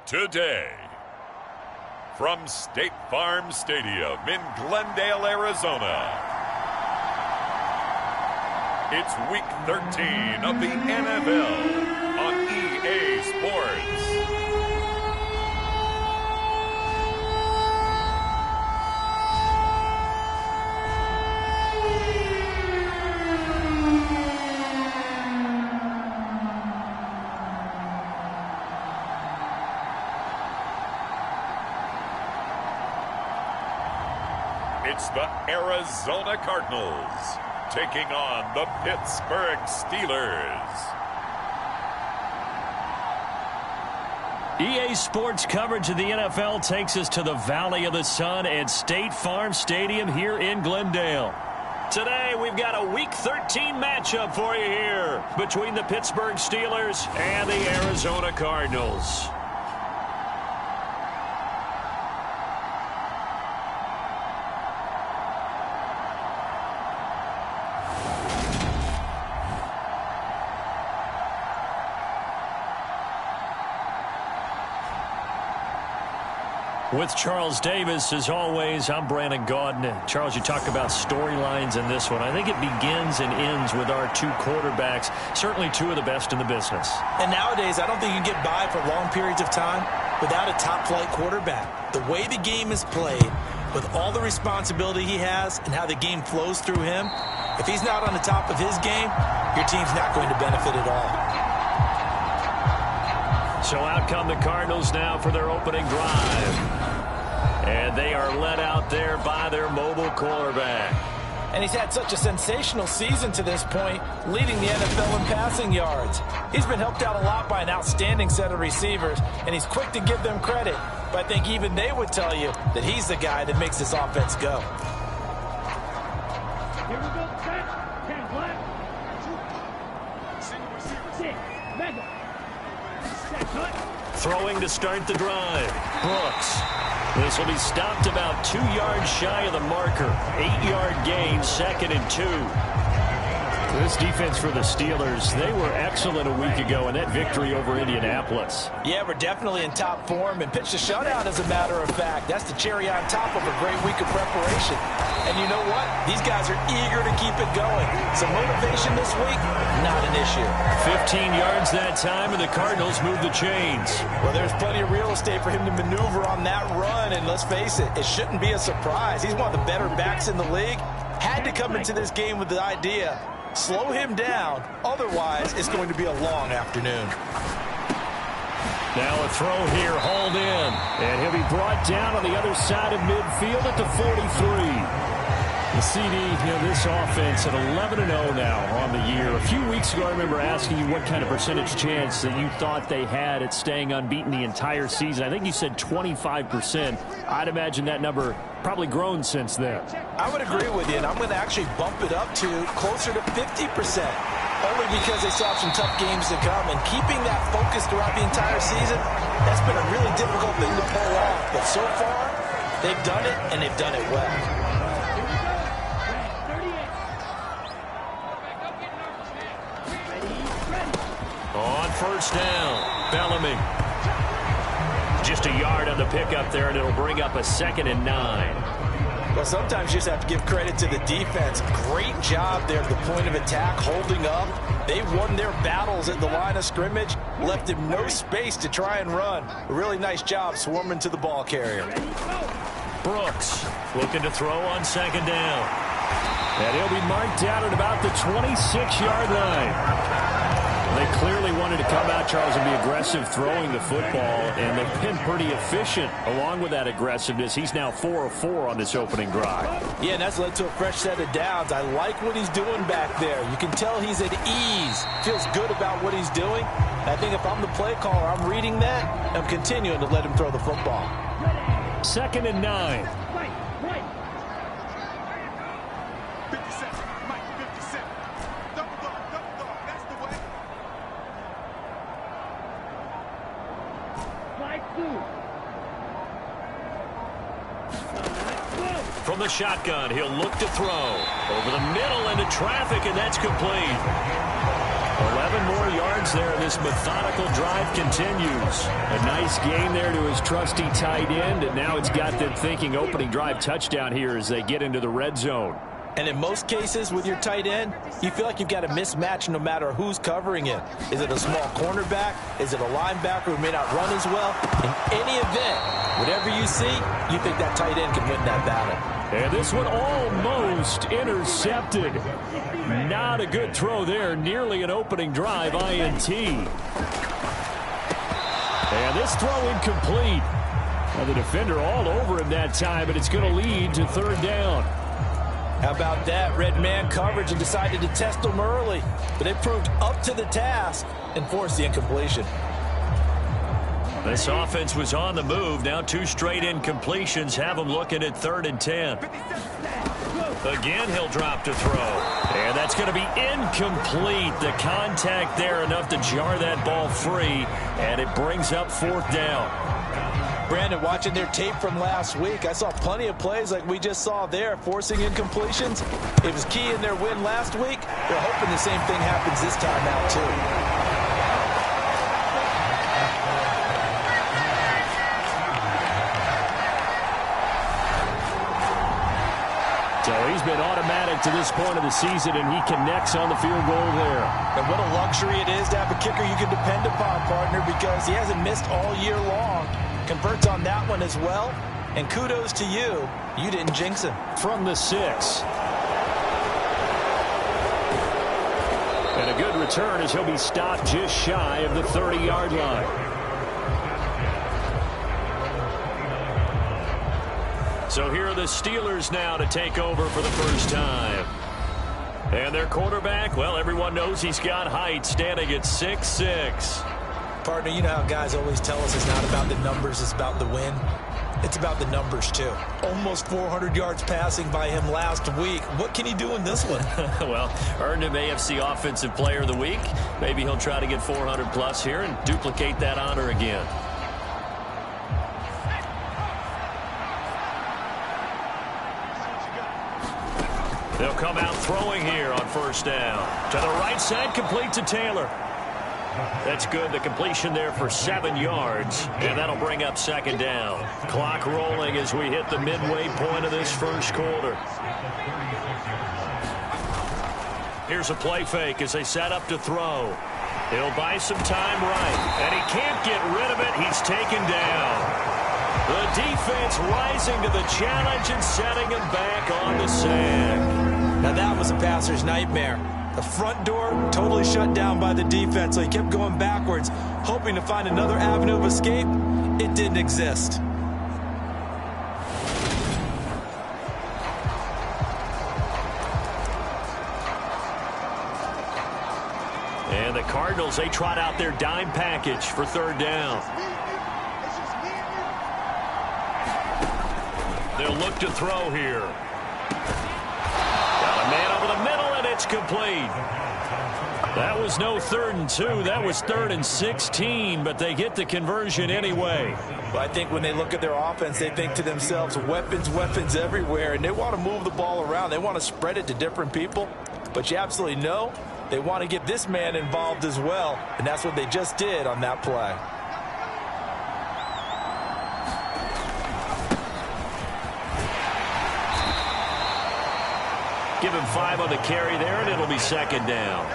Today, from State Farm Stadium in Glendale, Arizona, it's Week 13 of the NFL on EA Sports. It's the Arizona Cardinals taking on the Pittsburgh Steelers. EA Sports coverage of the NFL takes us to the Valley of the Sun at State Farm Stadium here in Glendale. Today, we've got a Week 13 matchup for you here between the Pittsburgh Steelers and the Arizona Cardinals. With Charles Davis, as always, I'm Brandon Gaudin. Charles, you talk about storylines in this one. I think it begins and ends with our two quarterbacks, certainly two of the best in the business. And nowadays, I don't think you can get by for long periods of time without a top-flight quarterback. The way the game is played, with all the responsibility he has and how the game flows through him, if he's not on the top of his game, your team's not going to benefit at all. So out come the Cardinals now for their opening drive. And they are led out there by their mobile quarterback. And he's had such a sensational season to this point, leading the NFL in passing yards. He's been helped out a lot by an outstanding set of receivers, and he's quick to give them credit. But I think even they would tell you that he's the guy that makes this offense go. Here we go, set, 10 black, 2, single receiver, 6, mega, set, cut. Throwing to start the drive, Brooks. This will be stopped about 2 yards shy of the marker. 8-yard gain, 2nd and 2. This defense for the Steelers, they were excellent a week ago in that victory over Indianapolis. Yeah, we're definitely in top form and pitched a shutout, as a matter of fact. That's the cherry on top of a great week of preparation. And you know what? These guys are eager to keep it going. So motivation this week, not an issue. 15 yards that time, and the Cardinals move the chains. Well, there's plenty of real estate for him to maneuver on that run, and let's face it, it shouldn't be a surprise. He's one of the better backs in the league. Had to come into this game with the idea, slow him down, otherwise it's going to be a long afternoon. Now a throw here, hauled in, and he'll be brought down on the other side of midfield at the 43. The CD, this offense at 11-0 now on the year. A few weeks ago, I remember asking you what kind of percentage chance that you thought they had at staying unbeaten the entire season. I think you said 25%. I'd imagine that number probably grown since then. I would agree with you, and I'm going to actually bump it up to closer to 50%. Only because they still have some tough games to come, and keeping that focus throughout the entire season, that's been a really difficult thing to pull off. But so far, they've done it, and they've done it well. On first down, Bellamy. Just a yard on the pickup there, and it'll bring up a 2nd and 9. Well, sometimes you just have to give credit to the defense. Great job there at the point of attack, holding up. They won their battles at the line of scrimmage, left him no space to try and run. A really nice job swarming to the ball carrier. Brooks looking to throw on 2nd down. And he'll be marked down at about the 26-yard line. They clearly wanted to come out, Charles, and be aggressive throwing the football, and they've been pretty efficient along with that aggressiveness. He's now 4 of 4 on this opening drive. Yeah, and that's led to a fresh set of downs. I like what he's doing back there. You can tell he's at ease, feels good about what he's doing. I think if I'm the play caller, I'm reading that, and I'm continuing to let him throw the football. 2nd and 9. From the shotgun, he'll look to throw. Over the middle into traffic, and that's complete. 11 more yards yards there. This methodical drive continues. A nice gain there to his trusty tight end, and now it's got them thinking opening drive touchdown here as they get into the red zone. And in most cases with your tight end, you feel like you've got a mismatch no matter who's covering it. Is it a small cornerback? Is it a linebacker who may not run as well? In any event, whatever you see, you think that tight end can win that battle. And this one almost intercepted. Not a good throw there. Nearly an opening drive INT. And this throw incomplete. Well, the defender all over him that time, but it's going to lead to third down. How about that? Red man coverage and decided to test them early. But they proved up to the task and forced the incompletion. This offense was on the move. Now 2 straight incompletions have them looking at 3rd and 10. Again, he'll drop to throw. And that's going to be incomplete. The contact there enough to jar that ball free. And it brings up 4th down. Brandon, watching their tape from last week, I saw plenty of plays like we just saw there, forcing incompletions. It was key in their win last week. They're hoping the same thing happens this time out, too. So he's been automatic to this point of the season, and he connects on the field goal there. And what a luxury it is to have a kicker you can depend upon, partner, because he hasn't missed all year long. Converts on that one as well. And kudos to you. You didn't jinx him. From the 6. And a good return as he'll be stopped just shy of the 30-yard line. So here are the Steelers now to take over for the first time. And their quarterback, well, everyone knows he's got height, standing at 6'6". Partner, you know how guys always tell us it's not about the numbers, it's about the win. It's about the numbers, too. Almost 400 yards passing by him last week. What can he do in this one? Well, earned him AFC Offensive Player of the Week. Maybe he'll try to get 400-plus here and duplicate that honor again. They'll come out throwing here on 1st down. To the right side, complete to Taylor. That's good. The completion there for 7 yards. And that'll bring up 2nd down. Clock rolling as we hit the midway point of this first quarter. Here's a play fake as they set up to throw. He'll buy some time right. And he can't get rid of it. He's taken down. The defense rising to the challenge and setting him back on the sack. Now that was a passer's nightmare. The front door totally shut down by the defense, so he kept going backwards, hoping to find another avenue of escape. It didn't exist. And the Cardinals, they trot out their dime package for 3rd down. They'll look to throw here. Got a man over the middle, and it's complete. That was no 3rd and 2. That was 3rd and 16, but they get the conversion anyway. Well, I think when they look at their offense, they think to themselves, weapons, weapons everywhere, and they want to move the ball around. They want to spread it to different people, but you absolutely know they want to get this man involved as well, and that's what they just did on that play. Give him 5 on the carry there, and it'll be 2nd down.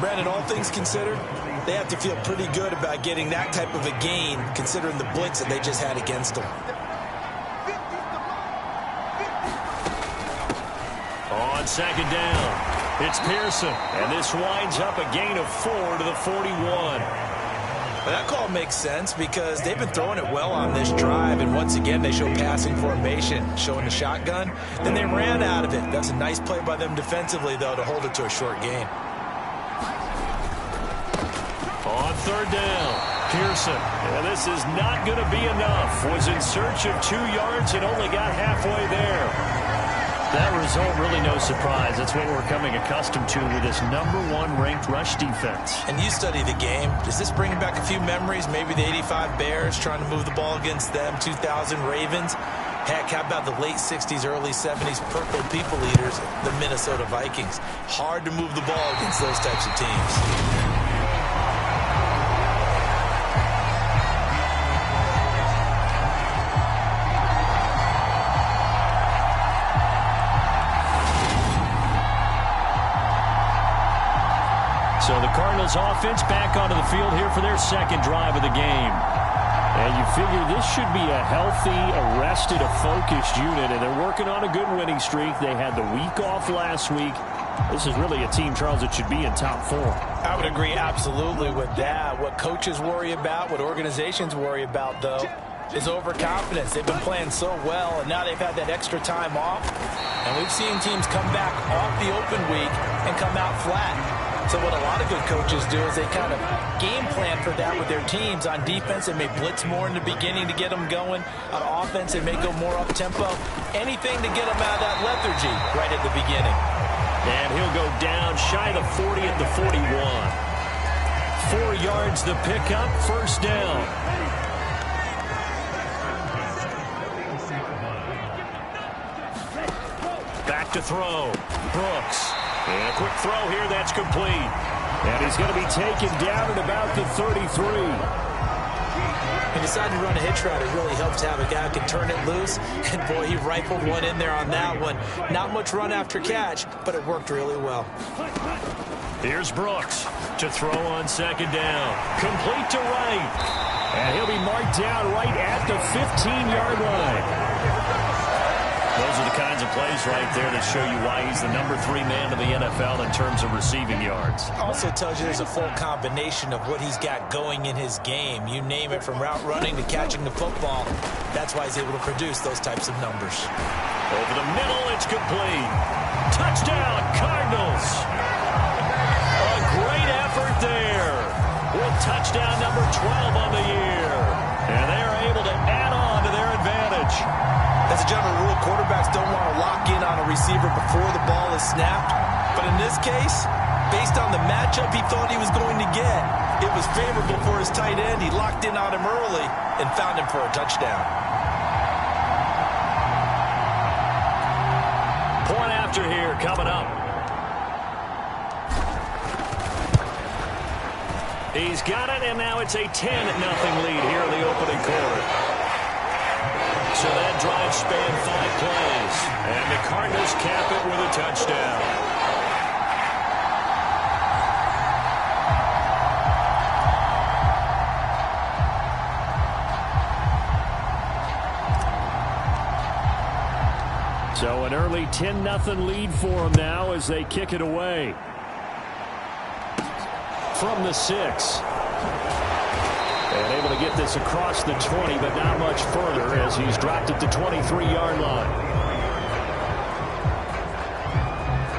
Brandon, all things considered, they have to feel pretty good about getting that type of a gain, considering the blitz that they just had against them. On 2nd down, it's Pearson, and this winds up a gain of 4 to the 41. Well, that call makes sense because they've been throwing it well on this drive, and once again they show passing formation, showing the shotgun. Then they ran out of it. That's a nice play by them defensively, though, to hold it to a short gain. On 3rd down, Pearson, and this is not going to be enough. Was in search of 2 yards and only got halfway there. That result, really no surprise. That's what we're coming accustomed to with this #1 ranked rush defense. And you study the game. Does this bring back a few memories? Maybe the 85 Bears trying to move the ball against them, 2000 Ravens. Heck, how about the late 60s, early 70s Purple People Eaters, the Minnesota Vikings? Hard to move the ball against those types of teams. Cardinals offense back onto the field here for their second drive of the game. And you figure this should be a healthy, arrested, a focused unit, and they're working on a good winning streak. They had the week off last week. This is really a team, Charles, that should be in top 4. I would agree absolutely with that. What coaches worry about, what organizations worry about, though, is overconfidence. They've been playing so well, and now they've had that extra time off. And we've seen teams come back off the open week and come out flat. So what a lot of good coaches do is they kind of game plan for that with their teams. On defense, they may blitz more in the beginning to get them going. On offense, they may go more up-tempo. Anything to get them out of that lethargy right at the beginning. And he'll go down shy of the 40 at the 41. 4 yards the pickup, first down. Back to throw. Brooks. And a quick throw here, that's complete. And he's going to be taken down at about the 33. He decided to run a hitch route. It really helps to have a guy who can turn it loose. And, boy, he rifled one in there on that one. Not much run after catch, but it worked really well. Here's Brooks to throw on second down. Complete to right. And he'll be marked down right at the 15-yard line. Those are the kinds of plays right there that show you why he's the number 3 man in the NFL in terms of receiving yards. Also tells you there's a full combination of what he's got going in his game. You name it, from route running to catching the football. That's why he's able to produce those types of numbers. Over the middle, it's complete. Touchdown, Cardinals. A great effort there with touchdown number 12 on the year. And they're able to add on to their advantage. As a general rule, quarterbacks don't want to lock in on a receiver before the ball is snapped. But in this case, based on the matchup he thought he was going to get, it was favorable for his tight end. He locked in on him early and found him for a touchdown. Point after here coming up. He's got it, and now it's a 10-0 lead here in the opening quarter. So that drive spanned 5 plays, and the Cardinals cap it with a touchdown. So an early 10-0 lead for them now as they kick it away. From the 6. And able to get this across the 20, but not much further as he's dropped it to 23-yard line.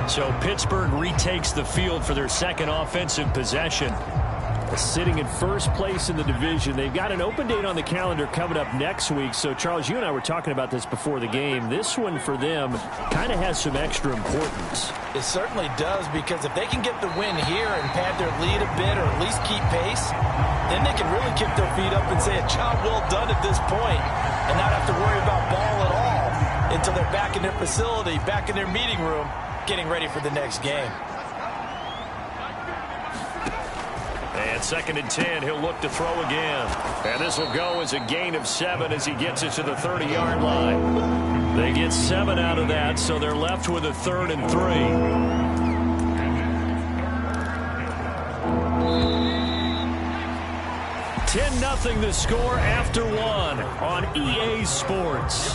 So Pittsburgh retakes the field for their second offensive possession. Sitting in first place in the division. They've got an open date on the calendar coming up next week. So, Charles, you and I were talking about this before the game. This one for them kind of has some extra importance. It certainly does, because if they can get the win here and pad their lead a bit or at least keep pace, then they can really kick their feet up and say a job well done at this point and not have to worry about ball at all until they're back in their facility, back in their meeting room, getting ready for the next game. And 2nd and 10, he'll look to throw again. And this will go as a gain of 7 as he gets it to the 30-yard line. They get 7 out of that, so they're left with a 3rd and 3. 10-0 the score after 1 on EA Sports.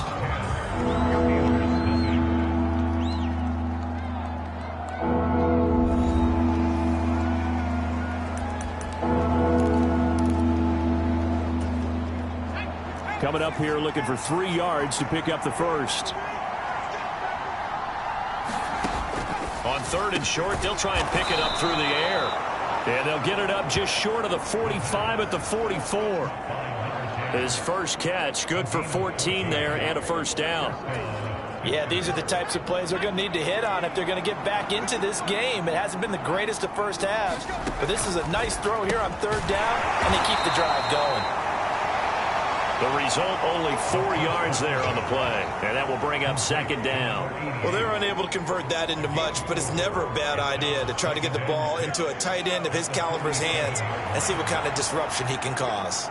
Coming up here looking for 3 yards to pick up the first. On 3rd and short, they'll try and pick it up through the air. And they'll get it up just short of the 45 at the 44. His first catch, good for 14 there and a first down. Yeah, these are the types of plays they're going to need to hit on if they're going to get back into this game. It hasn't been the greatest of first halves, but this is a nice throw here on 3rd down, and they keep the drive going. The result, only 4 yards there on the play, and that will bring up 2nd down. Well, they're unable to convert that into much, but it's never a bad idea to try to get the ball into a tight end of his caliber's hands and see what kind of disruption he can cause.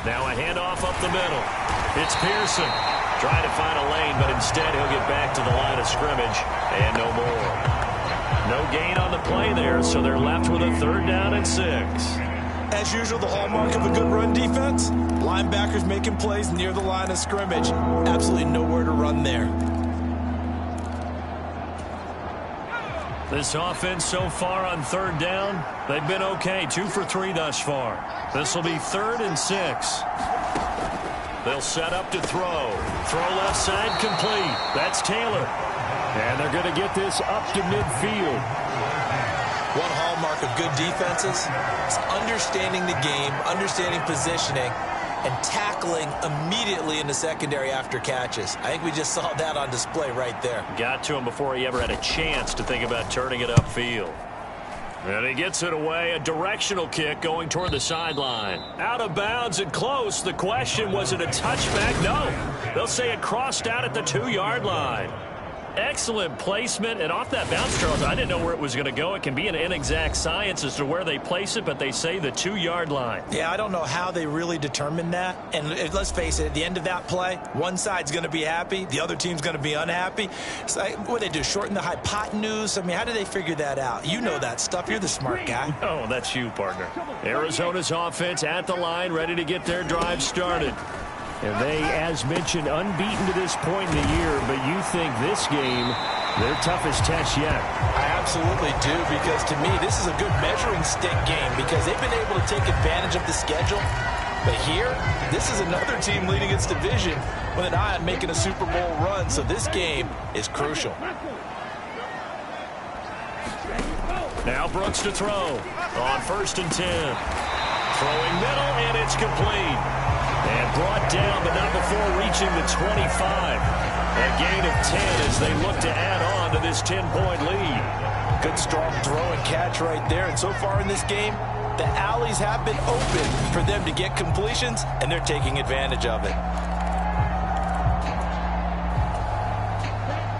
Now a handoff up the middle. It's Pearson. Trying to find a lane, but instead he'll get back to the line of scrimmage and no more. No gain on the play there, so they're left with a 3rd down and 6. As usual, the hallmark of a good run defense, linebackers making plays near the line of scrimmage. Absolutely nowhere to run there. This offense so far on 3rd down, they've been okay. 2 for 3 thus far. This will be 3rd and 6. They'll set up to throw. Throw left side complete. That's Taylor. And they're going to get this up to midfield. One hallmark of good defenses is understanding the game, understanding positioning, and tackling immediately in the secondary after catches. I think we just saw that on display right there. Got to him before he ever had a chance to think about turning it upfield. And he gets it away. A directional kick going toward the sideline. Out of bounds and close. The question, was it a touchback? No. They'll say it crossed out at the 2-yard line. Excellent placement, and off that bounce, Charles, I didn't know where it was going to go. It can be an inexact science as to where they place it, but they say the 2-yard line. Yeah, I don't know how they really determined that. And let's face it, at the end of that play, one side's going to be happy, the other team's going to be unhappy. So what do they do, shorten the hypotenuse? I mean, how do they figure that out? You know that stuff. You're the smart guy. Oh, that's you, partner. Arizona's offense at the line, ready to get their drive started. And they, as mentioned, unbeaten to this point in the year, but you think this game, their toughest test yet. I absolutely do, because to me, this is a good measuring stick game because they've been able to take advantage of the schedule. But here, this is another team leading its division with an eye on making a Super Bowl run, so this game is crucial. Now Brooks to throw on 1st and 10. Throwing middle, and it's complete. And brought down, but not before reaching the 25. A gain of 10 as they look to add on to this 10-point lead. Good strong throw and catch right there. And so far in this game, the alleys have been open for them to get completions, and they're taking advantage of it.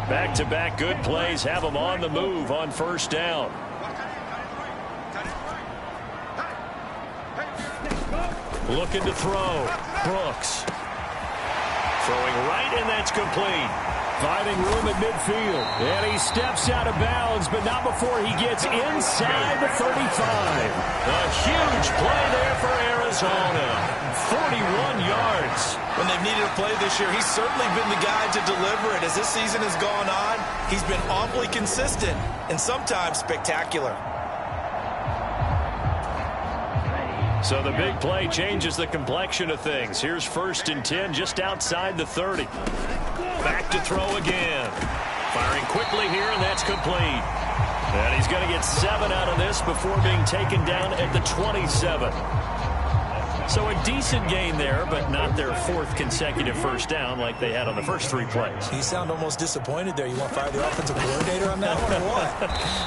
Back-to-back good plays have them on the move on 1st down. Looking to throw. Brooks. Throwing right, and that's complete. Finding room at midfield. And he steps out of bounds, but not before he gets inside the 35. A huge play there for Arizona. 41 yards. When they've needed a play this year, he's certainly been the guy to deliver it. As this season has gone on, he's been awfully consistent and sometimes spectacular. So the big play changes the complexion of things. Here's 1st and 10 just outside the 30. Back to throw again. Firing quickly here, and that's complete. And he's going to get 7 out of this before being taken down at the 27. So a decent gain there, but not their 4th consecutive 1st down like they had on the first 3 plays. You sound almost disappointed there. You want to fire the offensive coordinator on that one or what?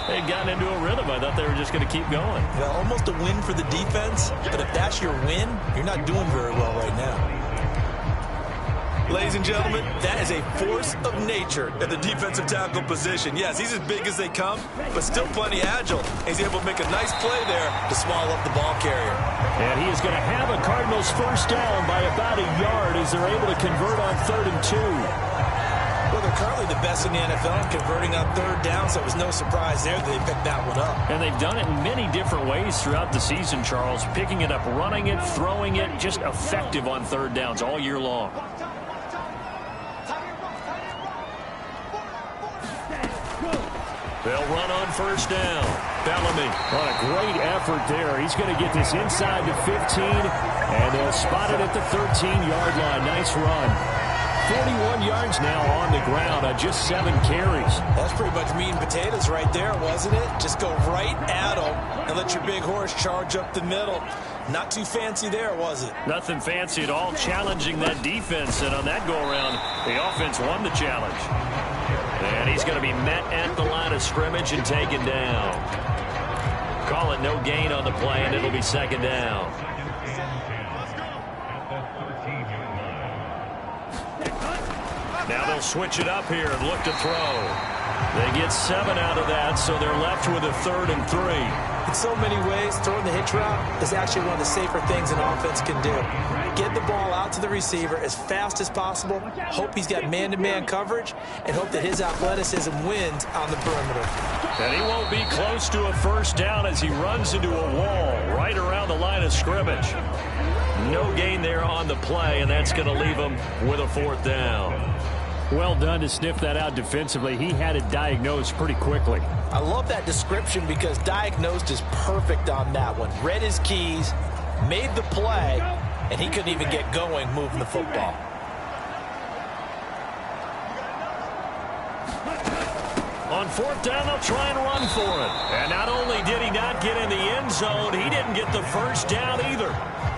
They'd gotten into a rhythm. I thought they were just going to keep going. Well, almost a win for the defense, but if that's your win, you're not doing very well right now. Ladies and gentlemen, that is a force of nature at the defensive tackle position. Yes, he's as big as they come, but still plenty agile. He's able to make a nice play there to swallow up the ball carrier. And he is going to have a Cardinals 1st down by about a yard as they're able to convert on 3rd and 2. Well, they're currently the best in the NFL in converting on 3rd down, so it was no surprise there that they picked that one up. And they've done it in many different ways throughout the season, Charles. Picking it up, running it, throwing it, just effective on 3rd downs all year long. They'll run on 1st down. Bellamy. What a great effort there. He's going to get this inside the 15, and they'll spot it at the 13-yard line. Nice run. 41 yards now on the ground on just 7 carries. That's pretty much meat and potatoes right there, wasn't it? Just go right at them and let your big horse charge up the middle. Not too fancy there, was it? Nothing fancy at all. Challenging that defense, and on that go-around, the offense won the challenge. And he's going to be met at the line of scrimmage and taken down. Call it no gain on the play, and it'll be 2nd down. Now they'll switch it up here and look to throw. They get 7 out of that, so they're left with a 3rd and 3. In so many ways, throwing the hitch route is actually one of the safer things an offense can do. Get the ball out to the receiver as fast as possible, hope he's got man-to-man coverage, and hope that his athleticism wins on the perimeter. And he won't be close to a first down as he runs into a wall right around the line of scrimmage. No gain there on the play, and that's going to leave him with a 4th down. Well done to sniff that out defensively. He had it diagnosed pretty quickly. I love that description because diagnosed is perfect on that one. Read his keys, made the play, and he couldn't even get going moving the football. On 4th down, they'll try and run for it. And not only did he not get in the end zone, he didn't get the first down either.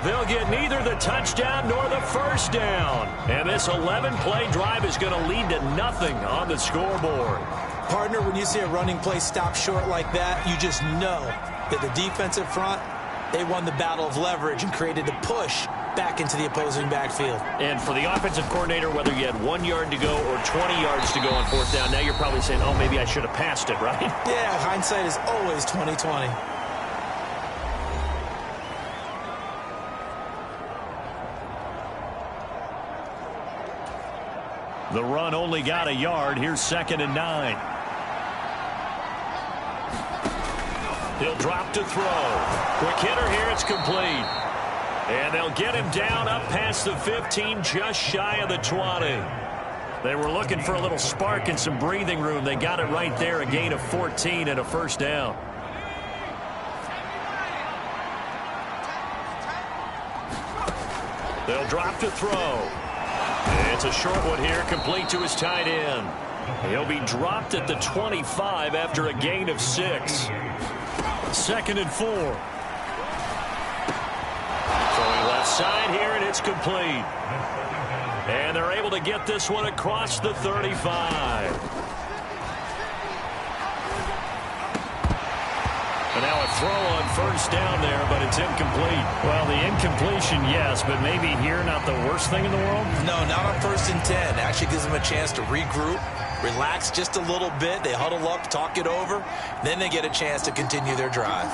They'll get neither the touchdown nor the first down. And this 11-play drive is going to lead to nothing on the scoreboard. Partner, when you see a running play stop short like that, you just know that the defensive front, they won the battle of leverage and created the push back into the opposing backfield. And for the offensive coordinator, whether you had 1 yard to go or 20 yards to go on 4th down, now you're probably saying, oh, maybe I should have passed it, right? Yeah, hindsight is always 20/20. The run only got a yard. Here's 2nd and 9. He'll drop to throw. Quick hitter here. It's complete. And they'll get him down up past the 15, just shy of the 20. They were looking for a little spark and some breathing room. They got it right there. A gain of 14 and a first down. They'll drop to throw. It's a short one here, complete to his tight end. He'll be dropped at the 25 after a gain of 6. 2nd and 4. Throwing left side here, and it's complete. And they're able to get this one across the 35. And now a throw on first down there, but it's incomplete. Well, the incompletion, yes, but maybe here not the worst thing in the world? No, not on 1st and 10. Actually gives them a chance to regroup, relax just a little bit. They huddle up, talk it over. Then they get a chance to continue their drive.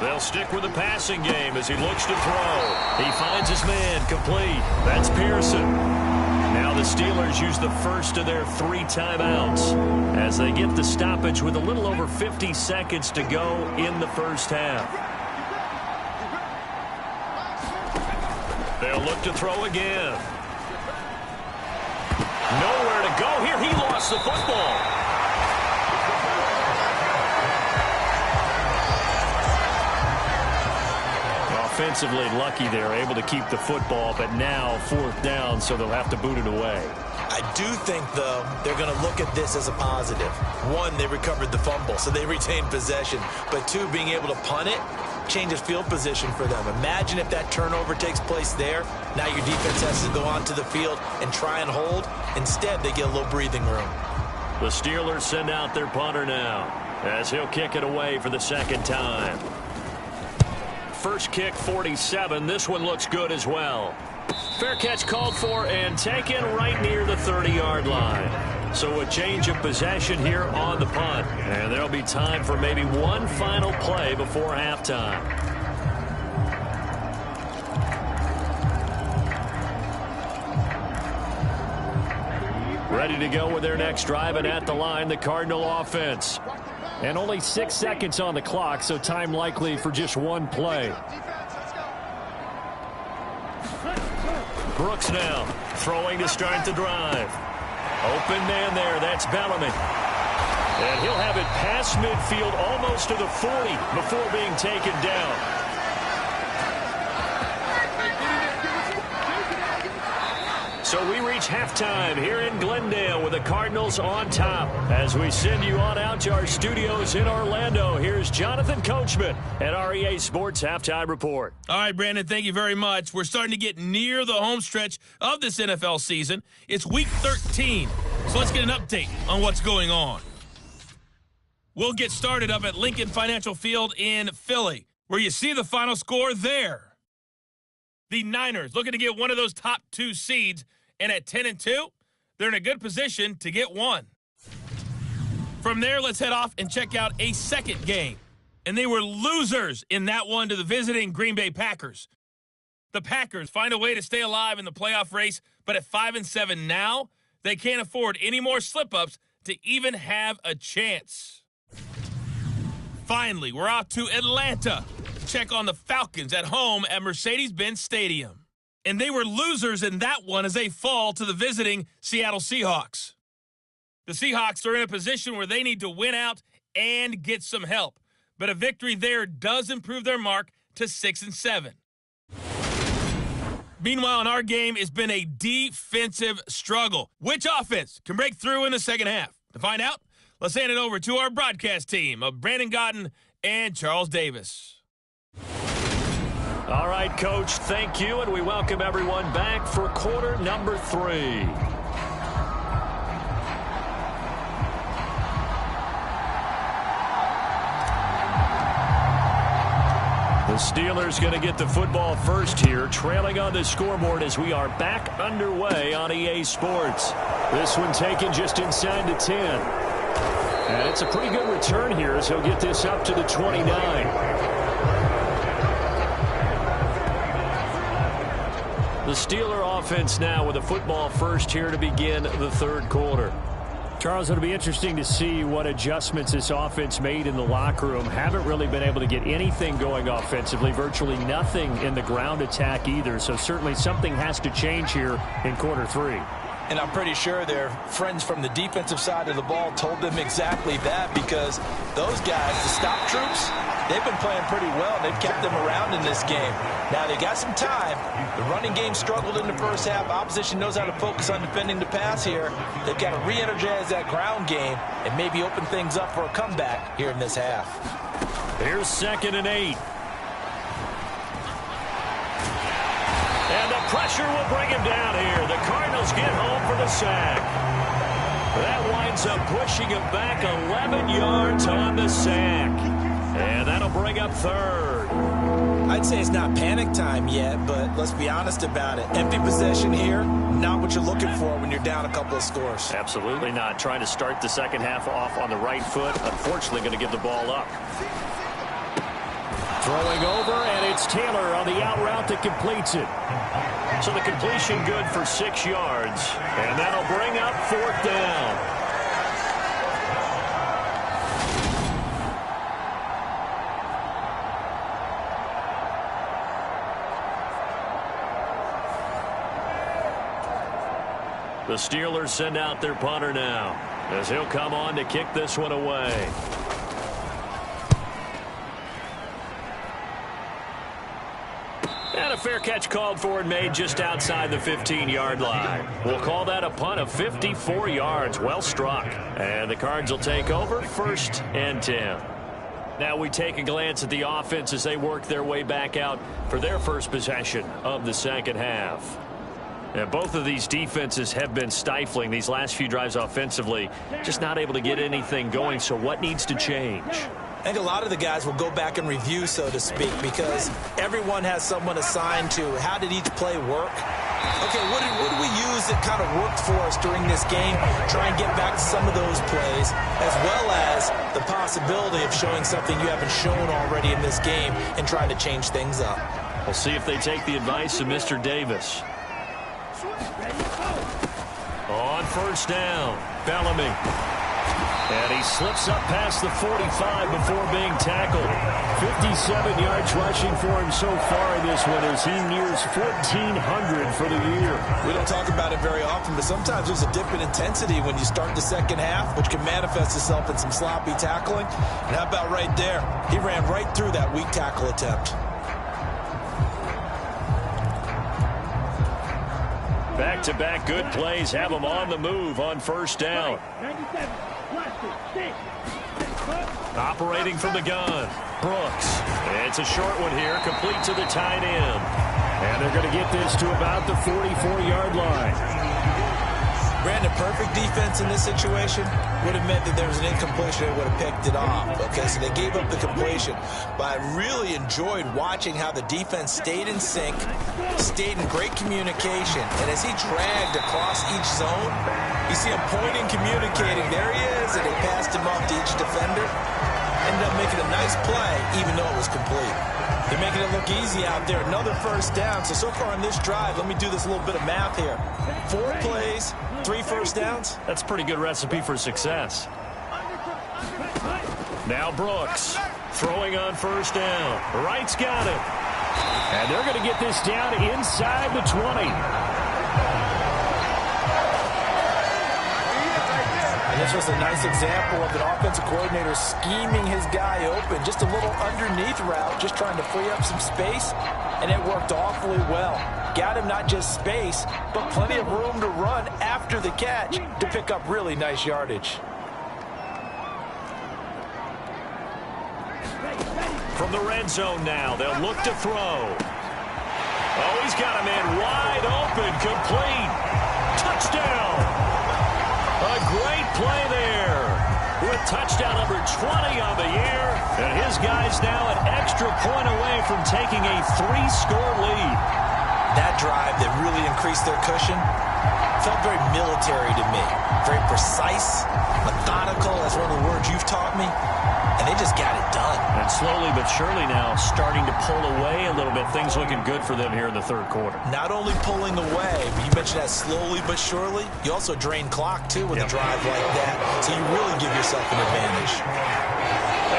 They'll stick with the passing game as he looks to throw. He finds his man, complete. That's Pearson. Now the Steelers use the first of their 3 timeouts as they get the stoppage with a little over 50 seconds to go in the first half. They'll look to throw again. Nowhere to go here. He lost the football. Offensively lucky they're able to keep the football, but now 4th down, so they'll have to boot it away. I do think, though, they're going to look at this as a positive. 1, they recovered the fumble, so they retained possession. But 2, being able to punt it changes field position for them. Imagine if that turnover takes place there. Now your defense has to go onto the field and try and hold. Instead, they get a little breathing room. The Steelers send out their punter now as he'll kick it away for the 2nd time. First kick, 47. This one looks good as well. Fair catch called for and taken right near the 30-yard line. So a change of possession here on the punt. And there'll be time for maybe one final play before halftime. Ready to go with their next drive, and at the line, the Cardinal offense. And only 6 seconds on the clock, so time likely for just one play. Brooks now throwing to start the drive. Open man there. That's Bellamy. And he'll have it past midfield almost to the 40 before being taken down. So we reach halftime here in Glendale with the Cardinals on top. As we send you on out to our studios in Orlando, here's Jonathan Coachman at REA Sports Halftime Report. All right, Brandon, thank you very much. We're starting to get near the home stretch of this NFL season. It's Week 13, so let's get an update on what's going on. We'll get started up at Lincoln Financial Field in Philly, where you see the final score there. The Niners looking to get one of those top 2 seeds. And at 10-2, they're in a good position to get one. From there, let's head off and check out a second game. And they were losers in that one to the visiting Green Bay Packers. The Packers find a way to stay alive in the playoff race, but at 5-7 now, they can't afford any more slip-ups to even have a chance. Finally, we're off to Atlanta to check on the Falcons at home at Mercedes-Benz Stadium. And they were losers in that one as they fall to the visiting Seattle Seahawks. The Seahawks are in a position where they need to win out and get some help. But a victory there does improve their mark to 6-7. Meanwhile, in our game, it's been a defensive struggle. Which offense can break through in the second half? To find out, let's hand it over to our broadcast team of Brandon Godden and Charles Davis. All right, Coach, thank you, and we welcome everyone back for quarter number 3. The Steelers going to get the football first here, trailing on the scoreboard as we are back underway on EA Sports. This one taken just inside the 10. And it's a pretty good return here as he'll get this up to the 29. The Steeler offense now with the football first here to begin the third quarter. Charles, it'll be interesting to see what adjustments this offense made in the locker room. Haven't really been able to get anything going offensively, virtually nothing in the ground attack either. So certainly something has to change here in quarter 3. And I'm pretty sure their friends from the defensive side of the ball told them exactly that, because those guys, the stop troops, they've been playing pretty well. They've kept them around in this game. Now, they got some time. The running game struggled in the first half. Opposition knows how to focus on defending the pass here. They've got to re-energize that ground game and maybe open things up for a comeback here in this half. Here's 2nd and 8. And the pressure will bring him down here. The Cardinals get home for the sack. That winds up pushing him back 11 yards on the sack. And that'll bring up 3rd. I'd say it's not panic time yet, but let's be honest about it. Empty possession here, not what you're looking for when you're down a couple of scores. Absolutely not. Trying to start the second half off on the right foot. Unfortunately, going to give the ball up. Throwing over, and it's Taylor on the out route that completes it. So the completion good for 6 yards. And that'll bring up 4th down. The Steelers send out their punter now, as he'll come on to kick this one away. And a fair catch called for and made just outside the 15-yard line. We'll call that a punt of 54 yards. Well struck. And the Cards will take over 1st and 10. Now we take a glance at the offense as they work their way back out for their first possession of the second half. And both of these defenses have been stifling these last few drives offensively, just not able to get anything going. So what needs to change? I think a lot of the guys will go back and review, so to speak, because everyone has someone assigned to how did each play work. Okay, what did we use that kind of worked for us during this game? Try and get back to some of those plays, as well as the possibility of showing something you haven't shown already in this game and trying to change things up. We'll see if they take the advice of Mr. Davis. On 1st down, Bellamy. And he slips up past the 45 before being tackled. 57 yards rushing for him so far in this one as he nears 1,400 for the year. We don't talk about it very often, but sometimes there's a dip in intensity when you start the second half, which can manifest itself in some sloppy tackling. And how about right there? He ran right through that weak tackle attempt. Back-to-back good plays have him on the move on 1st down. Operating from the gun, Brooks. It's a short one here, complete to the tight end. And they're going to get this to about the 44-yard line. Brandon, perfect defense in this situation would have meant that there was an incompletion and would have picked it off. Okay, so they gave up the completion. But I really enjoyed watching how the defense stayed in sync, stayed in great communication. And as he dragged across each zone, you see him pointing, communicating. There he is. plays that they passed him off to each defender. Ended up making a nice play, even though it was complete. They're making it look easy out there. Another first down. So far on this drive, let me do this little bit of math here. 4 plays, 3 first downs. That's a pretty good recipe for success. Now Brooks throwing on first down. Wright's got it. And they're going to get this down inside the 20. And this was a nice example of an offensive coordinator scheming his guy open. Just a little underneath route, just trying to free up some space. And it worked awfully well. Got him not just space, but plenty of room to run after the catch to pick up really nice yardage. From the red zone now, they'll look to throw. Oh, he's got a man wide open, complete. Touchdown. A great play there. With touchdown number 20 on the year. And his guy's now an extra point away from taking a 3-score lead. That drive that really increased their cushion felt very military to me. Very precise, methodical, that's one of the words you've taught me. And they just got it done. And slowly but surely now starting to pull away a little bit. Things looking good for them here in the third quarter. Not only pulling away, but you mentioned that slowly but surely. You also drain clock, too, with a drive like that. So you really give yourself an advantage.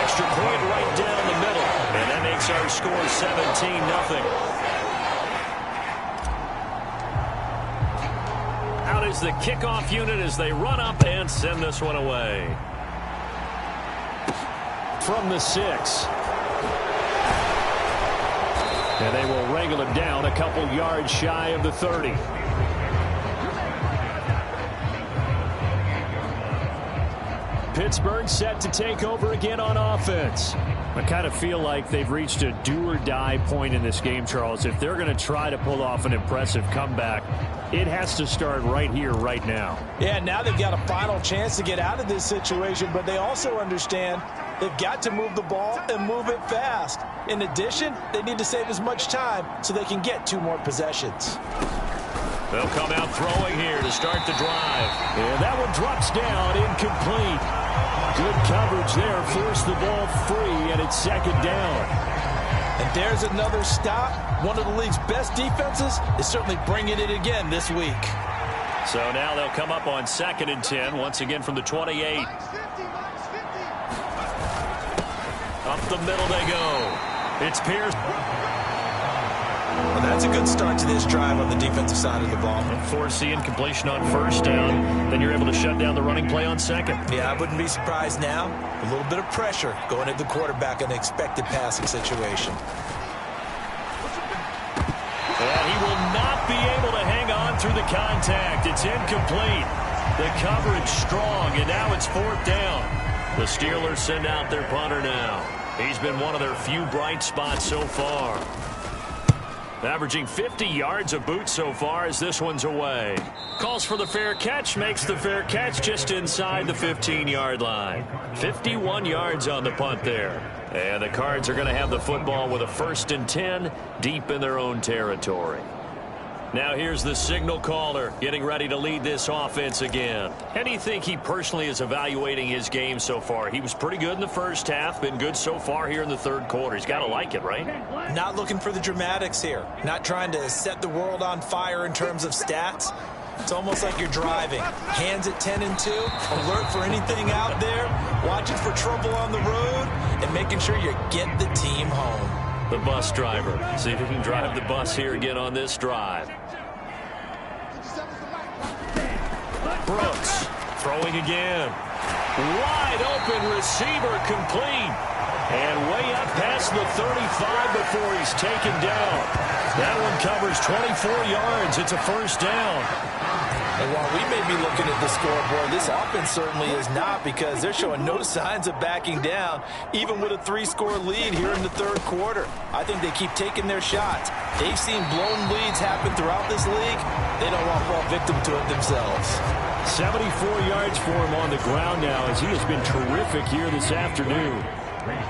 Extra point right down the middle. And that makes our score 17-0. Out is the kickoff unit as they run up and send this one away. From the 6. And they will wrangle it down a couple yards shy of the 30. Pittsburgh set to take over again on offense. I kind of feel like they've reached a do-or-die point in this game, Charles. If they're going to try to pull off an impressive comeback, it has to start right here, right now. Yeah, now they've got a final chance to get out of this situation, but they also understand they've got to move the ball and move it fast. In addition, they need to save as much time so they can get 2 more possessions. They'll come out throwing here to start the drive. And that one drops down, incomplete. Good coverage there, forced the ball free, and it's second down. And there's another stop. One of the league's best defenses is certainly bringing it again this week. So now they'll come up on 2nd and 10, once again from the 28. Up the middle they go. It's Pierce. Well, that's a good start to this drive on the defensive side of the ball. Force the incompletion on first down. Then you're able to shut down the running play on second. Yeah, I wouldn't be surprised now. A little bit of pressure going at the quarterback in an expected passing situation. And he will not be able to hang on through the contact. It's incomplete. The coverage strong, and now it's 4th down. The Steelers send out their punter now. He's been one of their few bright spots so far. Averaging 50 yards a boot so far as this one's away. Calls for the fair catch, makes the fair catch just inside the 15-yard line. 51 yards on the punt there. And the Cards are going to have the football with a 1st and 10 deep in their own territory. Now here's the signal caller getting ready to lead this offense again. How do you think he personally is evaluating his game so far? He was pretty good in the first half, been good so far here in the third quarter. He's got to like it, right? Not looking for the dramatics here. Not trying to set the world on fire in terms of stats. It's almost like you're driving. Hands at 10 and 2, alert for anything out there, watching for trouble on the road, and making sure you get the team home. The bus driver. See if he can drive the bus here again on this drive. Brooks throwing again. Wide open receiver, complete. And way up past the 35 before he's taken down. That one covers 24 yards. It's a 1st down. And while we may be looking at the scoreboard, this offense certainly is not, because they're showing no signs of backing down, even with a 3-score lead here in the third quarter. I think they keep taking their shots. They've seen blown leads happen throughout this league. They don't want to fall victim to it themselves. 74 yards for him on the ground now, as he has been terrific here this afternoon.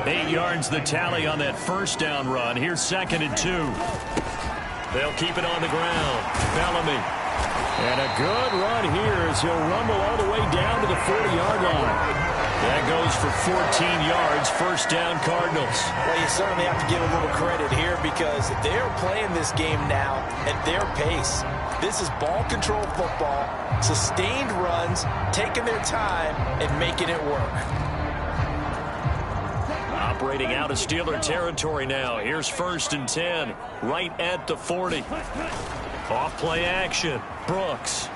8 yards the tally on that 1st down run. Here's 2nd and 2. They'll keep it on the ground. Bellamy. And a good run here as he'll rumble all the way down to the 40-yard line. That goes for 14 yards, first down Cardinals. Well, you certainly have to give a little credit here because they're playing this game now at their pace. This is ball control football, sustained runs, taking their time, and making it work. Operating out of Steeler territory now. Here's 1st and 10, right at the 40. Off play action. Brooks.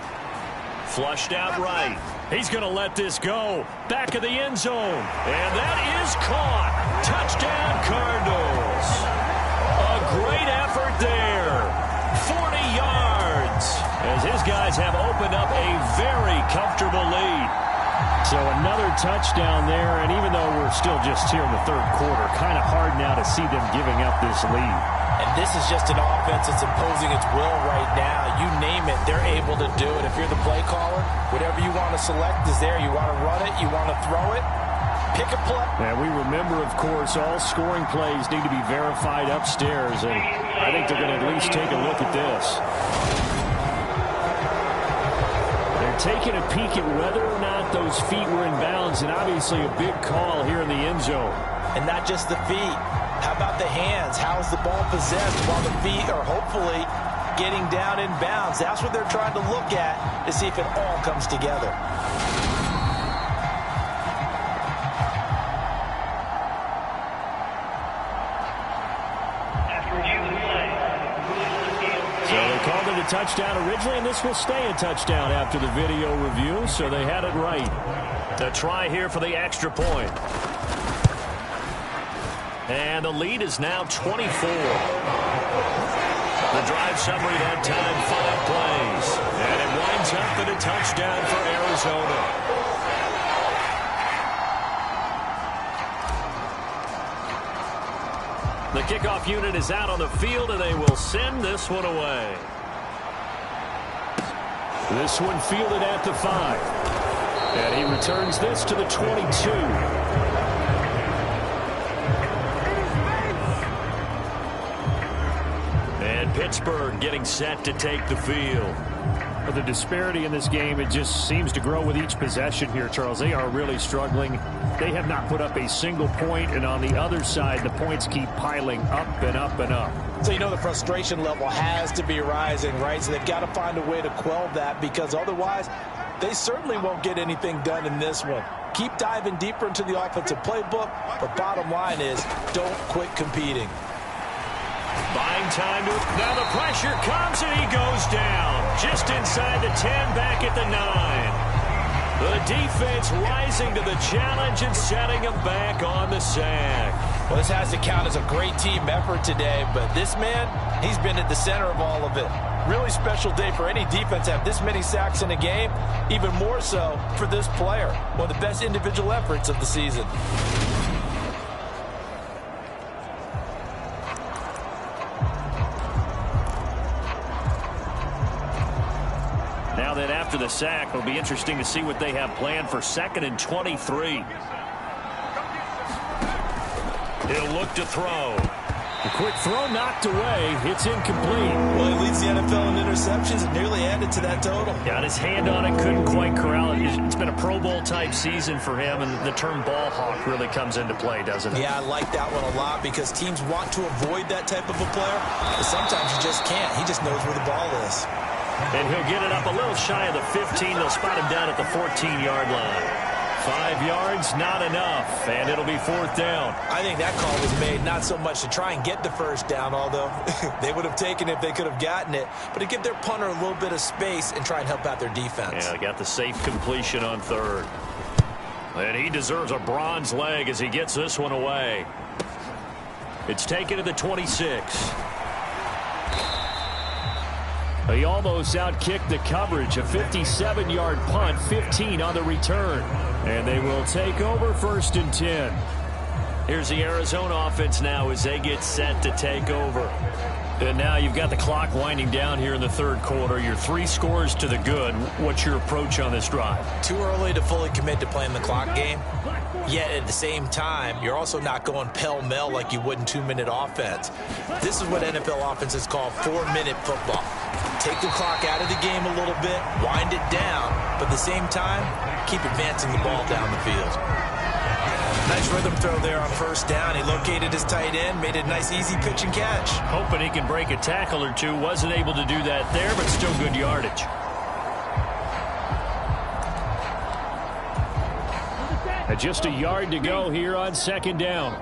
Flushed out right. He's going to let this go. Back of the end zone. And that is caught. Touchdown, Cardinals. A great effort there. 40 yards. As his guys have opened up a very comfortable lead. So another touchdown there, and even though we're still just here in the 3rd quarter, kind of hard now to see them giving up this lead. And this is just an offense that's imposing its will right now. You name it, they're able to do it. If you're the play caller, whatever you want to select is there. You want to run it, you want to throw it, pick a play. And we remember, of course, all scoring plays need to be verified upstairs, and I think they're going to at least take a look at this. Taking a peek at whether or not those feet were in bounds, and obviously a big call here in the end zone. And not just the feet. How about the hands? How is the ball possessed while the feet are hopefully getting down in bounds? That's what they're trying to look at to see if it all comes together. Touchdown originally, and this will stay a touchdown after the video review, so they had it right. The try here for the extra point. And the lead is now 24. The drive summary that time, 5 plays. And it winds up in a touchdown for Arizona. The kickoff unit is out on the field, and they will send this one away. This one fielded at the 5. And he returns this to the 22. And Pittsburgh getting set to take the field. Well, the disparity in this game, it just seems to grow with each possession here, Charles. They are really struggling. They have not put up a single point, and on the other side, the points keep piling up and up and up. So you know the frustration level has to be rising, right? So they've got to find a way to quell that, because otherwise they certainly won't get anything done in this one. Keep diving deeper into the offensive playbook, but bottom line is don't quit competing. Buying time to... Now the pressure comes and he goes down. Just inside the 10, back at the 9. The defense rising to the challenge and setting him back on the sack. Well, this has to count as a great team effort today, but this man, he's been at the center of all of it. Really special day for any defense to have this many sacks in a game, even more so for this player. One of the best individual efforts of the season. Now that after the sack, it'll be interesting to see what they have planned for 2nd and 23. He'll look to throw. A quick throw knocked away. It's incomplete. Well, he leads the NFL in interceptions and nearly added to that total. Got his hand on it, couldn't quite corral it. It's been a Pro Bowl type season for him, and the term ball hawk really comes into play, doesn't it? Yeah, I like that one a lot because teams want to avoid that type of a player, but sometimes you just can't. He just knows where the ball is. And he'll get it up a little shy of the 15. They'll spot him down at the 14-yard line. 5 yards, not enough, and it'll be 4th down. I think that call was made not so much to try and get the first down, although they would have taken it if they could have gotten it, but to give their punter a little bit of space and try and help out their defense. Yeah, they got the safe completion on 3rd. And he deserves a bronze leg as he gets this one away. It's taken to the 26. He almost outkicked the coverage. A 57-yard punt, 15 on the return. And they will take over 1st and 10. Here's the Arizona offense now as they get set to take over. And now you've got the clock winding down here in the 3rd quarter. You're 3 scores to the good. What's your approach on this drive? Too early to fully commit to playing the clock game. Yet at the same time, you're also not going pell-mell like you would in 2-minute offense. This is what NFL offenses call 4-minute football. take the clock out of the game a little bit, wind it down, but at the same time, keep advancing the ball down the field. Nice rhythm throw there on first down. He located his tight end, made it a nice, easy pitch and catch. Hoping he can break a tackle or two. Wasn't able to do that there, but still good yardage. And just a yard to go here on second down.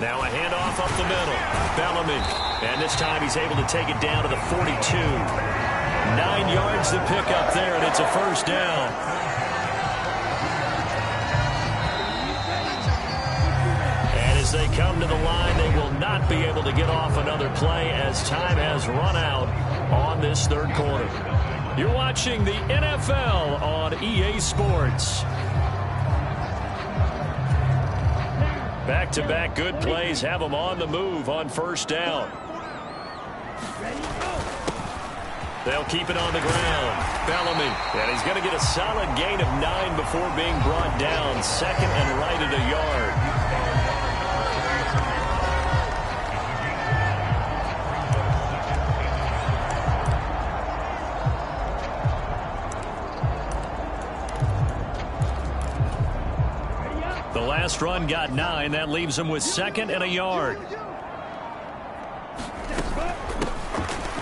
Now a handoff up the middle. Bellamy. And this time he's able to take it down to the 42. 9 yards to pick up there, and it's a first down. And as they come to the line, they will not be able to get off another play as time has run out on this third quarter. You're watching the NFL on EA Sports. Back-to-back good plays have them on the move on first down. They'll keep it on the ground. Bellamy. And he's going to get a solid gain of 9 before being brought down. Second and right at a yard. The last run got 9. That leaves him with second and a yard.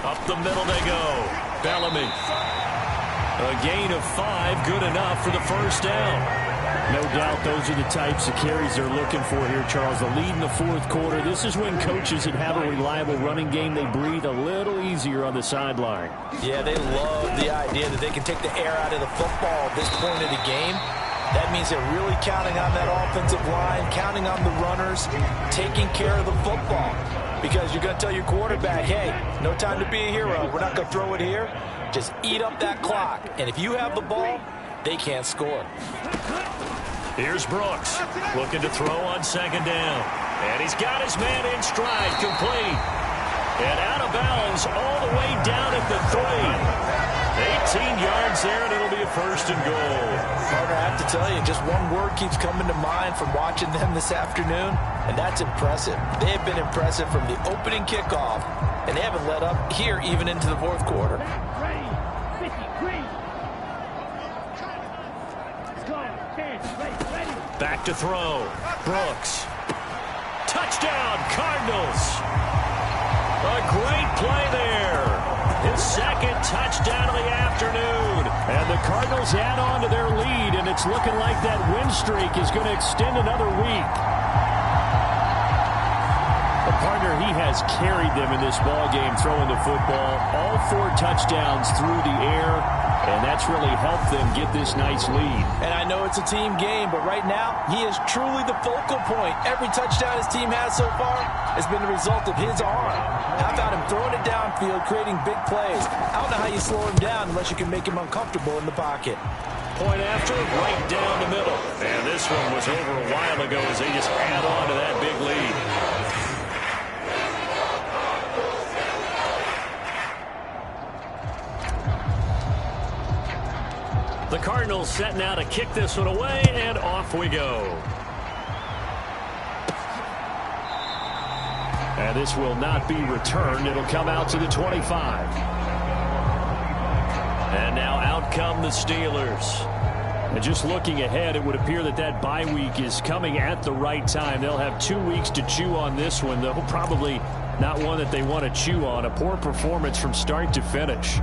Up the middle they go. Bellamy. A gain of 5, good enough for the first down. No doubt those are the types of carries they're looking for here, Charles. The lead in the fourth quarter. This is when coaches that have a reliable running game, they breathe a little easier on the sideline. Yeah, they love the idea that they can take the air out of the football at this point of the game. That means they're really counting on that offensive line, counting on the runners, taking care of the football. Because you're going to tell your quarterback, hey, no time to be a hero. We're not going to throw it here. Just eat up that clock. And if you have the ball, they can't score. Here's Brooks looking to throw on second down. And he's got his man in stride, complete. And out of bounds all the way down at the 3. 18 yards there, and it'll be a first and goal. Partner, I have to tell you, just one word keeps coming to mind from watching them this afternoon, and that's impressive. They have been impressive from the opening kickoff, and they haven't let up here even into the fourth quarter. Back to throw. Brooks. Touchdown, Cardinals. A great play there. His second touchdown of the afternoon. And the Cardinals add on to their lead, and it's looking like that win streak is going to extend another week. A partner, he has carried them in this ball game throwing the football. All 4 touchdowns through the air, and that's really helped them get this nice lead. And I know it's a team game, but right now, he is truly the focal point. Every touchdown his team has so far has been the result of his arm. How about him throwing it downfield, creating big plays? I don't know how you slow him down unless you can make him uncomfortable in the pocket. Point after, right down the middle. And this one was over a while ago as they just add on to that big lead. The Cardinals set now to kick this one away, and off we go. And this will not be returned. It'll come out to the 25. And now out come the Steelers. And just looking ahead, it would appear that that bye week is coming at the right time. They'll have 2 weeks to chew on this one, though probably not one that they want to chew on. A poor performance from start to finish.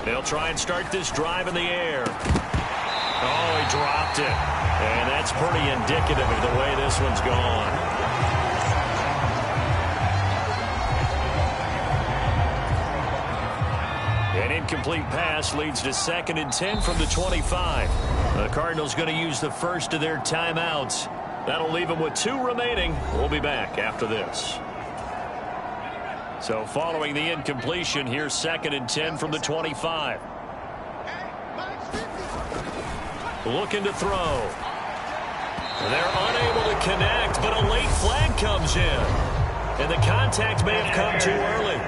They'll try and start this drive in the air. Oh, he dropped it. And that's pretty indicative of the way this one's gone. An incomplete pass leads to 2nd and 10 from the 25. The Cardinals going to use the first of their timeouts. That'll leave them with 2 remaining. We'll be back after this. So following the incompletion, here's 2nd and 10 from the 25. Looking to throw. They're unable to connect, but a late flag comes in. And the contact may have come too early.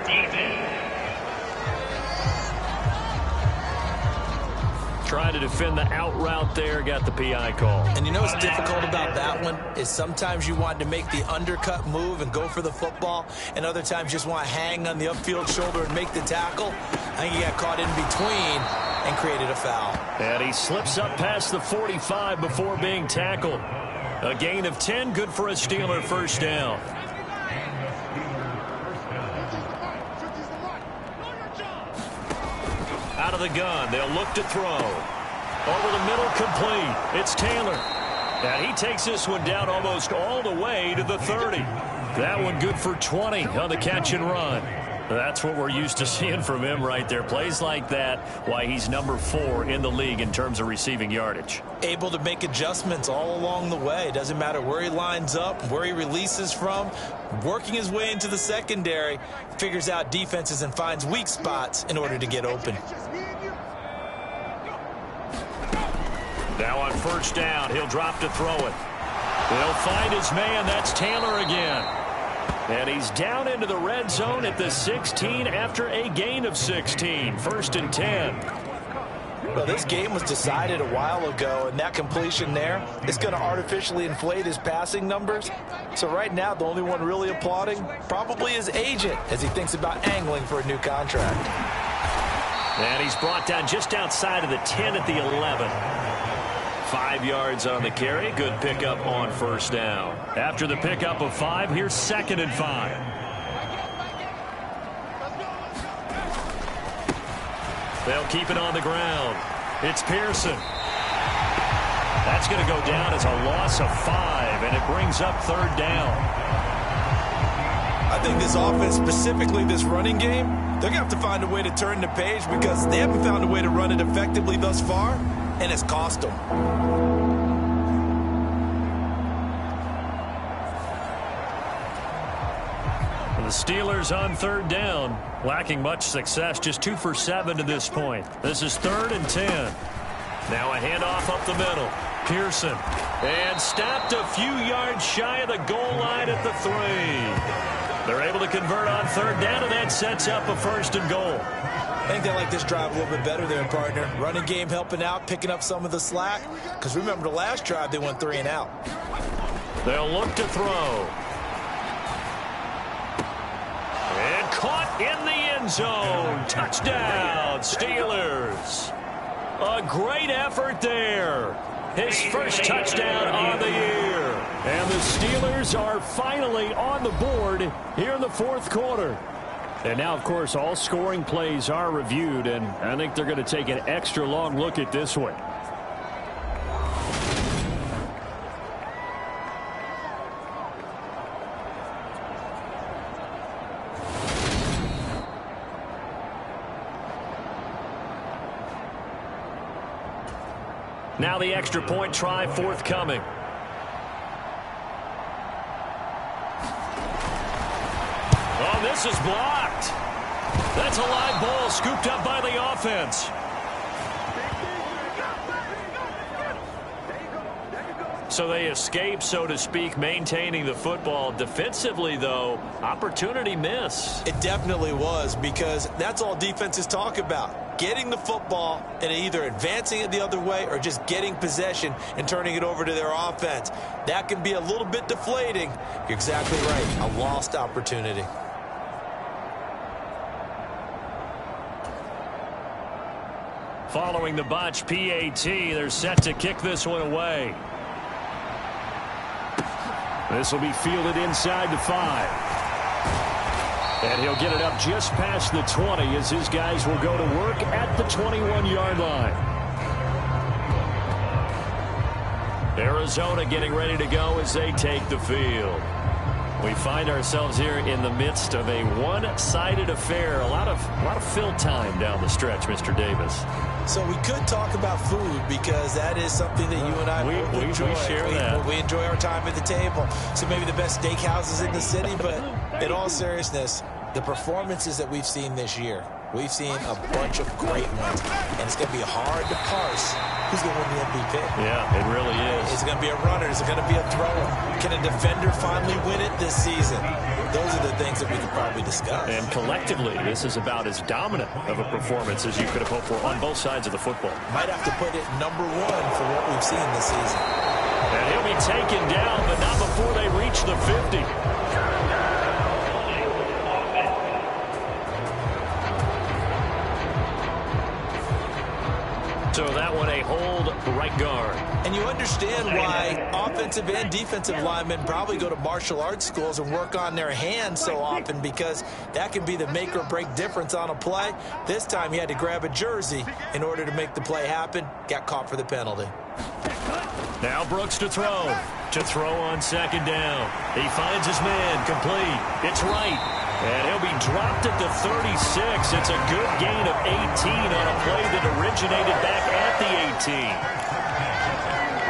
trying to defend the out route there, got the PI call. And you know what's difficult about that one is sometimes you want to make the undercut move and go for the football, and other times you just want to hang on the upfield shoulder and make the tackle. I think he got caught in between and created a foul. And he slips up past the 45 before being tackled. A gain of 10, good for a Steeler first down. Out of the gun, they'll look to throw. Over the middle, complete. It's Taylor. And he takes this one down almost all the way to the 30. That one good for 20 on the catch and run. That's what we're used to seeing from him right there. Plays like that, why he's number 4 in the league in terms of receiving yardage. Able to make adjustments all along the way. Doesn't matter where he lines up, where he releases from. Working his way into the secondary, figures out defenses and finds weak spots in order to get open. Now on first down, he'll drop to throw it. They'll find his man. That's Taylor again. And he's down into the red zone at the 16 after a gain of 16. First and 10. Well, this game was decided a while ago, and that completion there is going to artificially inflate his passing numbers. So right now, the only one really applauding probably his agent as he thinks about angling for a new contract. And he's brought down just outside of the 10 at the 11. 5 yards on the carry. Good pickup on first down. After the pickup of 5, here's 2nd and 5. They'll keep it on the ground. It's Pearson. That's going to go down as a loss of 5, and it brings up 3rd down. I think this offense, specifically this running game, they're going to have to find a way to turn the page because they haven't found a way to run it effectively thus far, and it's cost them. The Steelers on 3rd down, lacking much success, just 2 for 7 to this point. This is 3rd and 10. Now a handoff up the middle. Pearson. And stopped a few yards shy of the goal line at the 3. They're able to convert on 3rd down, and that sets up a 1st and goal. I think they like this drive a little bit better there, partner. Running game helping out, picking up some of the slack. Because remember the last drive, they went 3 and out. They'll look to throw. And caught in the end zone. Touchdown, Steelers. A great effort there. His first touchdown on the year. And the Steelers are finally on the board here in the 4th quarter. And now, of course, all scoring plays are reviewed, and I think they're going to take an extra long look at this one. Now the extra point try forthcoming. Oh, this is blocked. That's a live ball scooped up by the offense. So they escape, so to speak, maintaining the football. Defensively, though, opportunity miss. It definitely was, because that's all defenses talk about. Getting the football and either advancing it the other way or just getting possession and turning it over to their offense. That can be a little bit deflating. You're exactly right. A lost opportunity. Following the botch PAT, they're set to kick this one away. This will be fielded inside the 5. And he'll get it up just past the 20 as his guys will go to work at the 21-yard line. Arizona getting ready to go as they take the field. We find ourselves here in the midst of a one-sided affair. A lot of fill time down the stretch, Mr. Davis. So we could talk about food because that is something that you and I both enjoy. We share that. We enjoy our time at the table. So maybe the best steakhouses in the city, but in all seriousness, the performances that we've seen this year, We've seen a bunch of great ones, and it's going to be hard to parse who's going to win the MVP. Yeah, it really is. Is it going to be a runner? Is it going to be a thrower? Can a defender finally win it this season? Those are the things that we could probably discuss. And collectively, this is about as dominant of a performance as you could have hoped for on both sides of the football. Might have to put it #1 for what we've seen this season. And he'll be taken down, but not before they reach the 50. So that one a hold right guard. And you understand why offensive and defensive linemen probably go to martial arts schools and work on their hands so often, because that can be the make or break difference on a play. This time he had to grab a jersey in order to make the play happen. Got caught for the penalty. Now Brooks to throw. To throw on second down. He finds his man. Complete. It's right. And he'll be dropped at the 36. It's a good gain of 18 on a play that originated back at the 18.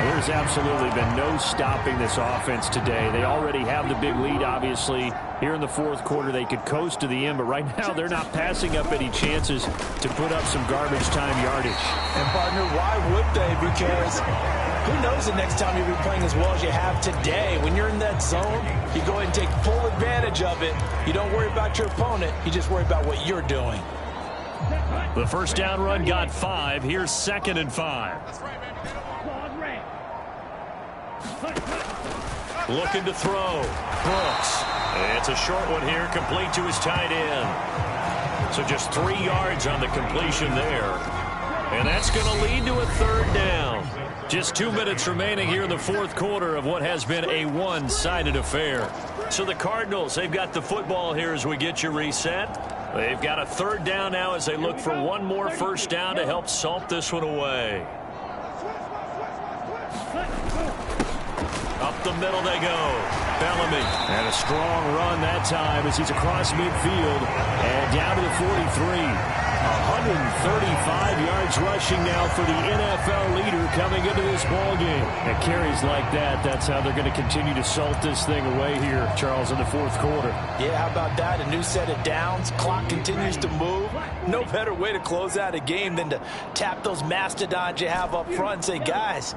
There's absolutely been no stopping this offense today. They already have the big lead, obviously. Here in the fourth quarter, they could coast to the end, but right now they're not passing up any chances to put up some garbage time yardage. And, partner, why would they? Because who knows the next time you'll be playing as well as you have today. When you're in that zone, you go ahead and take full advantage of it. You don't worry about your opponent. You just worry about what you're doing. The first down run got 5. Here's 2nd and 5. Looking to throw. Brooks. It's a short one here, complete to his tight end. So just 3 yards on the completion there. And that's going to lead to a 3rd down. Just 2 minutes remaining here in the fourth quarter of what has been a one-sided affair. So the Cardinals, they've got the football here as we get you reset. They've got a 3rd down now as they look for one more first down to help salt this one away. Up the middle they go. Bellamy. And a strong run that time as he's across midfield and down to the 43. 135 yards rushing now for the NFL leader coming into this ball game. And carries like that, that's how they're going to continue to salt this thing away here, Charles, in the fourth quarter. Yeah, how about that? A new set of downs. Clock continues to move. No better way to close out a game than to tap those mastodons you have up front and say, guys,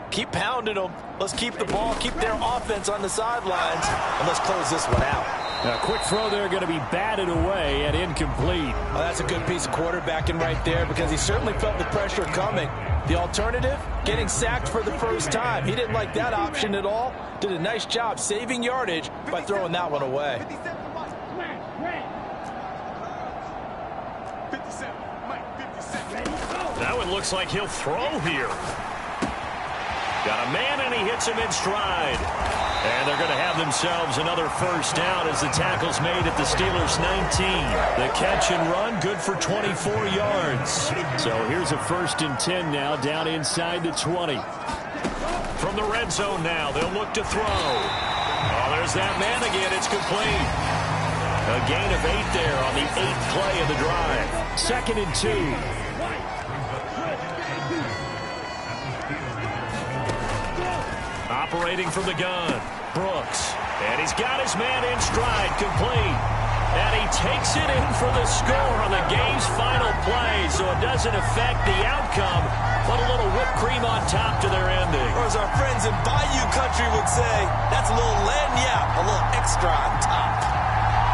keep pounding them. Let's keep the ball, keep their offense on the sidelines, and let's close this one out. A quick throw there going to be batted away and incomplete. Well, that's a good piece of quarterbacking right there, because he certainly felt the pressure coming. The alternative, getting sacked for the first time. He didn't like that option at all. Did a nice job saving yardage by throwing that one away. That one looks like he'll throw here. Got a man, and he hits him in stride. And they're going to have themselves another first down as the tackle's made at the Steelers' 19. The catch and run, good for 24 yards. So here's a 1st and 10 now, down inside the 20. From the red zone now, they'll look to throw. Oh, there's that man again. It's complete. A gain of 8 there on the 8th play of the drive. 2nd and 2. Operating from the gun, Brooks. And he's got his man in stride, complete. And he takes it in for the score on the game's final play, so it doesn't affect the outcome, but a little whipped cream on top to their ending. Or as our friends in Bayou Country would say, that's a little lagniappe, a little extra on top.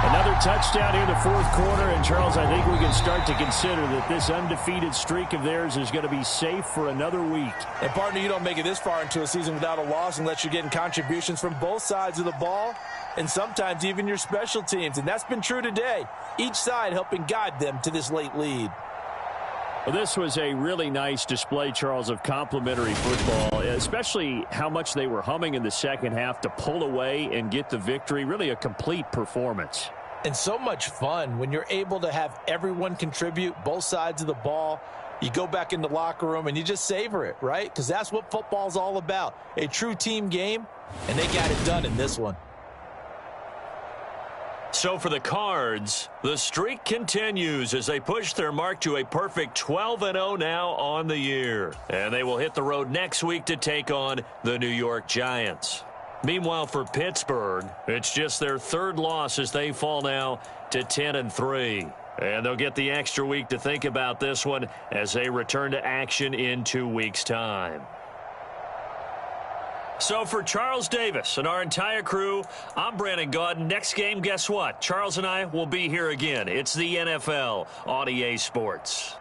Another touchdown here in the fourth quarter, and Charles, I think we can start to consider that this undefeated streak of theirs is going to be safe for another week. And, partner, you don't make it this far into a season without a loss unless you're getting contributions from both sides of the ball, and sometimes even your special teams, and that's been true today. Each side helping guide them to this late lead. Well, this was a really nice display, Charles, of complimentary football, especially how much they were humming in the second half to pull away and get the victory. Really a complete performance. And so much fun when you're able to have everyone contribute, both sides of the ball. You go back in the locker room and you just savor it, right? Because that's what football's all about. A true team game, and they got it done in this one. So for the Cards, the streak continues as they push their mark to a perfect 12-0 now on the year. And they will hit the road next week to take on the New York Giants. Meanwhile, for Pittsburgh, it's just their 3rd loss as they fall now to 10-3. And they'll get the extra week to think about this one as they return to action in 2 weeks' time. So for Charles Davis and our entire crew, I'm Brandon Gaudin. Next game, guess what? Charles and I will be here again. It's the NFL on EA Sports.